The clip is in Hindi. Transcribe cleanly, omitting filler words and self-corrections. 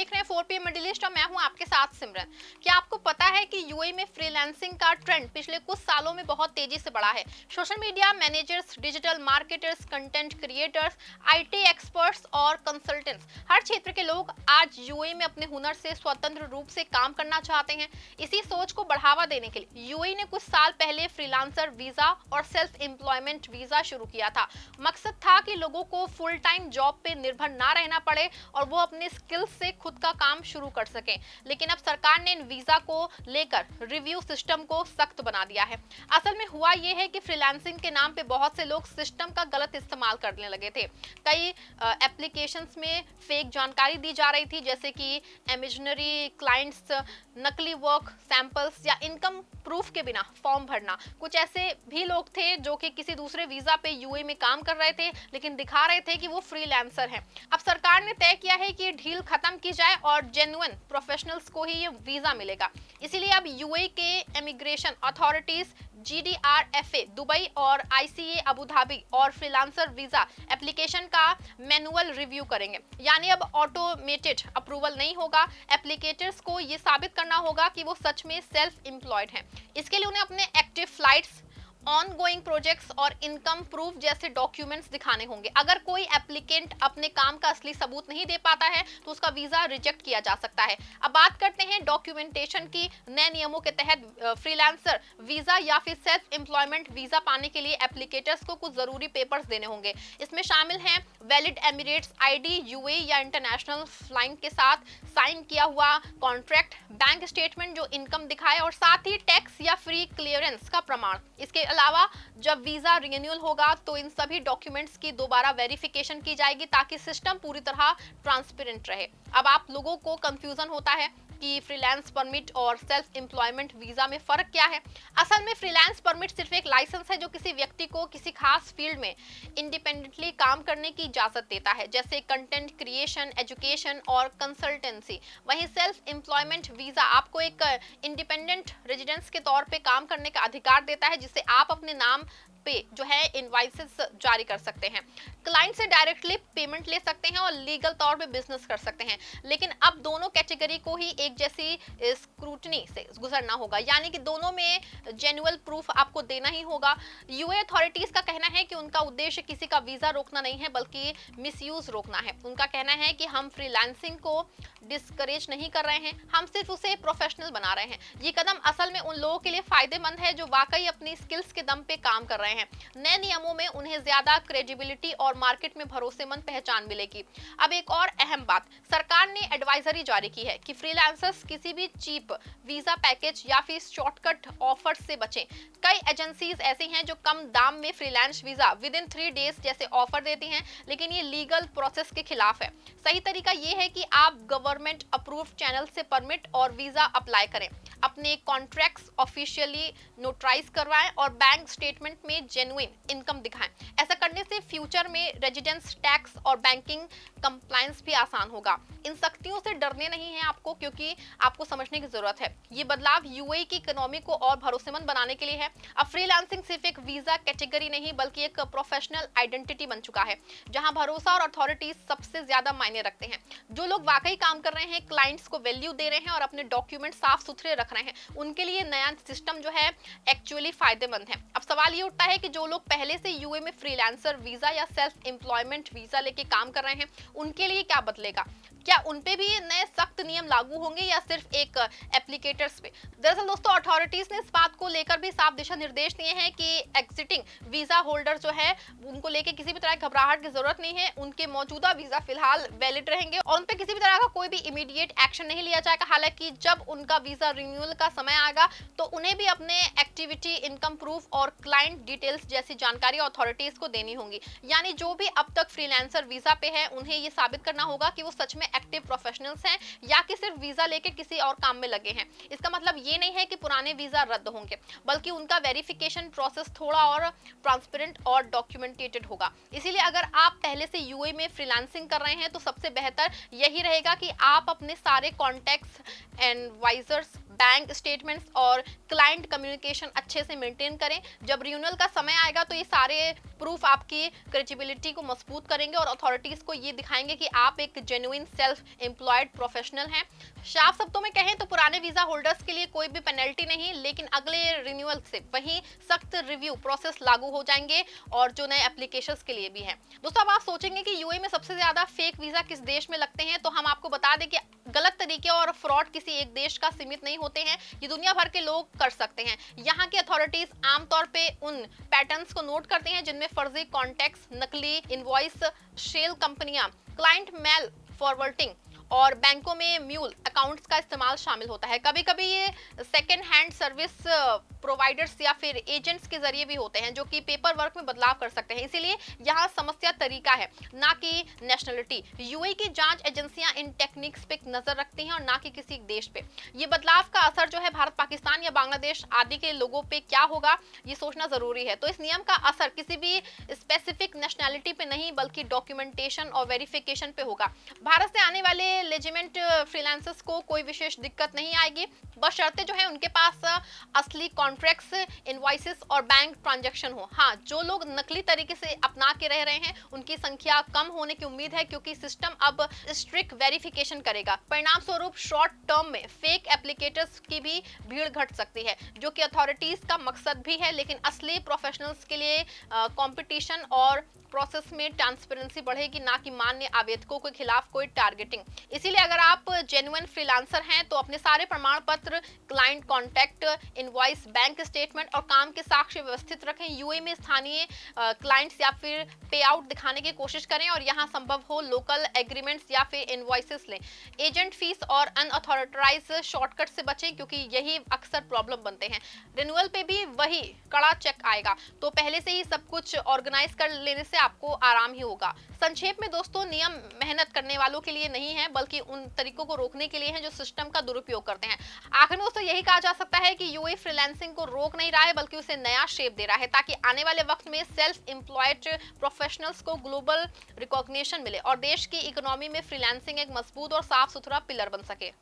देख रहे हैं 4 PM मिडिल ईस्ट और मैं हूं आपके साथ सिमरन। क्या आपको पता है कि यूएई में फ्रीलांसिंग का ट्रेंड पिछले कुछ सालों में बहुत तेजी से बढ़ा है। Social media managers, digital marketers, content creators, IT experts और कंसल्टेंट्स, हर क्षेत्र के लोग आज यूएई में अपने हुनर से स्वतंत्र रूप से काम करना चाहते हैं। इसी सोच को बढ़ावा देने के लिए यूएई ने कुछ साल पहले फ्रीलांसर वीजा और सेल्फ एम्प्लॉयमेंट वीजा शुरू किया था। मकसद था कि लोगों को फुल टाइम जॉब पे निर्भर ना रहना पड़े और वो अपने स्किल्स से खुद का काम शुरू कर सकें। लेकिन अब सरकार ने इन वीजा को लेकर रिव्यू सिस्टम को सख्त बना दिया है। असल में हुआ ये है कि फ्रीलांसिंग के नाम पे बहुत से लोग सिस्टम का गलत इस्तेमाल करने लगे थे। कई एप्लीकेशंस में फेक जानकारी दी जा रही थी, जैसे कि इमेजिनरी क्लाइंट्स, नकली वर्क सैंपल्स या इनकम प्रूफ के बिना फॉर्म भरना। कुछ ऐसे भी लोग थे जो कि किसी दूसरे वीजा पे यूएई में काम कर रहे थे लेकिन दिखा रहे थे कि वो फ्रीलांसर हैं। अब सरकार ने तय किया है कि ये ढील खत्म की जाए और जेन्युइन प्रोफेशनल्स को ही ये वीजा मिलेगा। इसीलिए अब यूएई के इमिग्रेशन अथॉरिटीज जीडीआरएफए दुबई और आईसीए अबू धाबी और फ्रीलांसर वीजा एप्लीकेशन का मैनुअल रिव्यू करेंगे। यानी अब ऑटोमेटेड अप्रूवल नहीं होगा। एप्लीकेटर्स को ये साबित करना होगा कि वो सच में सेल्फ एम्प्लॉयड हैं। इसके लिए उन्हें अपने एक्टिव फ्लाइट्स, ऑनगोइंग प्रोजेक्ट्स और इनकम प्रूफ जैसे डॉक्यूमेंट्स दिखाने होंगे। अगर कोई एप्लीकेंट अपने काम का असली सबूत नहीं दे पाता है तो उसका वीजा रिजेक्ट किया जा सकता है। अब बात करते हैं डॉक्यूमेंटेशन की। नए नियमों के तहत फ्रीलांसर वीजा या फिर सेल्फ एम्प्लॉयमेंट वीजा पाने के लिए एप्लीकेटर्स को कुछ जरूरी पेपर्स देने होंगे। इसमें शामिल हैं वैलिड एमिरेट्स आईडी, यूएई या इंटरनेशनल फ्लाइंग के साथ साइन किया हुआ कॉन्ट्रैक्ट, बैंक स्टेटमेंट जो इनकम दिखाए और साथ ही टैक्स या फ्री क्लियरेंस का प्रमाण। इसके अलावा जब वीजा रिन्यूअल होगा तो इन सभी डॉक्यूमेंट्स की दोबारा वेरिफिकेशन की जाएगी ताकि सिस्टम पूरी तरह ट्रांसपेरेंट रहे। अब आप लोगों को कंफ्यूजन होता है कि फ्रीलांस परमिट और सेल्फ एम्प्लॉयमेंट वीजा में फर्क क्या है। असल में फ्रीलांस परमिट सिर्फ एक लाइसेंस है जो किसी व्यक्ति को किसी खास फील्ड में इंडिपेंडेंटली काम करने की इजाजत देता है, जैसे कंटेंट क्रिएशन, एजुकेशन और कंसल्टेंसी। वहीं सेल्फ एम्प्लॉयमेंट वीजा आपको एक इंडिपेंडेंट रेजिडेंस के तौर पे काम करने का अधिकार देता है, जिससे आप अपने नाम पे जो है इनवॉइसेस जारी कर सकते हैं, क्लाइंट से डायरेक्टली पेमेंट ले सकते हैं और लीगल तौर पे बिजनेस कर सकते हैं। लेकिन अब दोनों कैटेगरी को ही एक जैसी स्क्रूटनी से गुजरना होगा, यानी कि दोनों में जेन्युइन प्रूफ आपको देना ही होगा। यूए अथॉरिटीज का कहना है कि उनका उद्देश्य किसी का वीजा रोकना नहीं है बल्कि मिसयूज रोकना है। उनका कहना है कि हम फ्रीलांसिंग को डिस्करेज नहीं कर रहे हैं, हम सिर्फ उसे प्रोफेशनल बना रहे हैं। ये कदम असल में उन लोगों के लिए फायदेमंद है जो वाकई अपनी स्किल्स के दम पे काम कर रहे हैं। नए नियमों में उन्हें ज्यादा क्रेडिबिलिटी और मार्केट में भरोसेमंद पहचान मिलेगी। अब एक और अहम बात, सरकार ने एडवाइजरी जारी की है कि फ्रीलांसर्स किसी भी चीप वीजा पैकेज या फिर शॉर्टकट ऑफर से बचें। कई एजेंसीज ऐसी हैं जो कम दाम में freelance visa with in 3 days जैसे ऑफर देती हैं, लेकिन ये लीगल प्रोसेस के खिलाफ है। सही तरीका ये है कि आप गवर्नमेंट अप्रूव्ड चैनल से परमिट और वीजा अप्लाई करें, अपने कॉन्ट्रैक्ट्स ऑफिशियली नोटराइज करवाएं और बैंक स्टेटमेंट में जेन्युइन इनकम दिखाएं। ऐसा करने से फ्यूचर में रेजिडेंस टैक्स और बैंकिंग कंप्लायंस भी आसान होगा। इन सख्तियों से डरने नहीं है आपको, क्योंकि आपको समझने की जरूरत है ये बदलाव यूएई की इकोनॉमी को और भरोसेमंद बनाने के लिए है। अब फ्रीलांसिंग सिर्फ एक वीजा कैटेगरी नहीं बल्कि एक प्रोफेशनल आइडेंटिटी बन चुका है जहां भरोसा और अथॉरिटीज सबसे ज्यादा मायने रखते हैं। जो लोग वाकई काम कर रहे हैं, क्लाइंट्स को वैल्यू दे रहे हैं और अपने डॉक्यूमेंट साफ सुथरे रख रहे हैं, उनके लिए नया सिस्टम जो है एक्चुअली फायदेमंद है। अब सवाल ये उठता है कि जो लोग पहले से यूए में फ्रीलांसर वीजा या सेल्फ एम्प्लॉयमेंट वीजा लेके काम कर रहे हैं, उनके लिए क्या बदलेगा? क्या उनपे भी नए सख्त नियम लागू होंगे या सिर्फ एक एप्लीकेटर्स पे? दरअसल दोस्तों, अथॉरिटीज ने इस बात को लेकर भी साफ दिशा निर्देश दिए हैं कि एग्जिटिंग वीजा होल्डर जो है उनको लेके किसी भी तरह की घबराहट की जरूरत नहीं है। उनके मौजूदा वीजा फिलहाल वैलिड रहेंगे और उन पे किसी भी तरह का कोई भी इमीडिएट एक्शन नहीं लिया जाएगा। हालांकि जब उनका वीजा रिन्यूअल का समय आएगा तो उन्हें भी अपने एक्टिविटी, इनकम प्रूफ और क्लाइंट डिटेल्स जैसी जानकारी अथॉरिटीज को देनी होंगी। यानी जो भी अब तक फ्रीलांसर वीजा पे है उन्हें ये साबित करना होगा कि वो सच में एक्टिव प्रोफेशनल्स हैं या कि सिर्फ वीजा लेके किसी और काम में लगे हैं। इसका मतलब ये नहीं है कि पुराने वीजा रद्द होंगे, बल्कि उनका वेरिफिकेशन प्रोसेस थोड़ा और ट्रांसपेरेंट और डॉक्यूमेंटेटेड होगा। इसीलिए अगर आप पहले से यूएई में फ्रीलांसिंग कर रहे हैं तो सबसे बेहतर यही रहेगा कि आप अपने सारे कॉन्टैक्ट्स, एडवाइजर्स, बैंक स्टेटमेंट्स और क्लाइंट कम्युनिकेशन अच्छे से मेंटेन करें। जब रिन्यूअल का समय आएगा तो ये सारे प्रूफ आपकी क्रेडिबिलिटी को मजबूत करेंगे और अथॉरिटीज को ये दिखाएंगे कि आप एक जेन्युइन सेल्फ एम्प्लॉयड प्रोफेशनल हैं। साफ शब्दों में कहें तो पुराने वीजा होल्डर्स के लिए कोई भी पेनल्टी नहीं, लेकिन अगले रिन्यूअल से वही सख्त रिव्यू प्रोसेस लागू हो जाएंगे और जो नए एप्लीकेशंस के लिए भी हैं। दोस्तों, अब आप सोचेंगे कि यूएई में सबसे ज्यादा फेक वीजा किस देश में लगते हैं, तो हम आपको बता दें कि गलत तरीके और फ्रॉड किसी एक देश का सीमित नहीं होते हैं, ये दुनिया भर के लोग कर सकते हैं। यहाँ की अथॉरिटीज आमतौर पे उन पैटर्न्स को नोट करते हैं जिनमें फर्जी कॉन्टैक्ट्स, नकली इनवॉइस, शेल कंपनियां, क्लाइंट मेल फॉरवर्डिंग और बैंकों में म्यूल अकाउंट्स का इस्तेमाल शामिल होता है। कभी कभी ये सेकेंड हैंड सर्विस प्रोवाइडर्स या फिर एजेंट्स के जरिए भी होते हैं जो कि पेपर वर्क में बदलाव कर सकते हैं। इसीलिए यहाँ समस्या तरीका है, ना कि नेशनलिटी। यूएई की जांच एजेंसियां इन टेक्निक्स पे नजर रखती हैं और ना कि किसी देश पे। ये बदलाव का असर जो है भारत, पाकिस्तान या बांग्लादेश आदि के लोगों पे क्या होगा, ये सोचना जरूरी है। तो इस नियम का असर किसी भी स्पेसिफिक नेशनलिटी पे नहीं बल्कि डॉक्यूमेंटेशन और वेरिफिकेशन पे होगा। भारत से आने वाले लेजिमेंट फ्रीलांसर्स को कोई विशेष दिक्कत नहीं आएगी, बशर्ते जो है उनके पास असली कॉन्ट्रैक्ट्स, इनवॉइसेस और बैंक ट्रांजैक्शन हो। हाँ, जो लोग नकली तरीके से अपना के रह रहे हैं उनकी संख्या कम होने की उम्मीद है, क्योंकि सिस्टम अब स्ट्रिक्ट वेरिफिकेशन करेगा। परिणाम स्वरूप शॉर्ट टर्म में फेक एप्लीकेटर्स की भी भीड़ घट सकती है, जो कि अथॉरिटीज का मकसद भी है। लेकिन असली प्रोफेशनल्स के लिए कंपटीशन और प्रोसेस में ट्रांसपेरेंसी बढ़ेगी, ना कि मान्य आवेदकों के खिलाफ कोई टारगेटिंग। इसीलिए अगर आप जेन्युइन फ्रीलांसर हैं तो अपने सारे प्रमाण पत्र, client contact, invoice, bank statement और काम के साक्ष्य व्यवस्थित रखें। यूएई में स्थानीय क्लाइंट्स या फिर पे आउट दिखाने की कोशिश करें और यहाँ संभव हो लोकल एग्रीमेंट्स या फिर इनवॉइसेस लें। एजेंट फीस और अनऑथराइज्ड शॉर्टकट से बचें, क्योंकि यही अक्सर प्रॉब्लम बनते हैं। रिन्यूअल पे भी वही कड़ा चेक आएगा, तो पहले से ही सब कुछ ऑर्गेनाइज कर लेने से आपको आराम ही होगा। संक्षेप में दोस्तों, नियम मेहनत करने वालों के लिए नहीं है बल्कि उन तरीकों को रोकने के लिए है जो सिस्टम का दुरुपयोग करते हैं। आखिर में दोस्तों यही कहा जा सकता है कि यूएई फ्रीलांसिंग को रोक नहीं रहा है बल्कि उसे नया शेप दे रहा है, ताकि आने वाले वक्त में सेल्फ एम्प्लॉयड प्रोफेशनल्स को ग्लोबल रिकॉग्निशन मिले और देश की इकोनॉमी में फ्रीलांसिंग एक मजबूत और साफ सुथरा पिलर बन सके।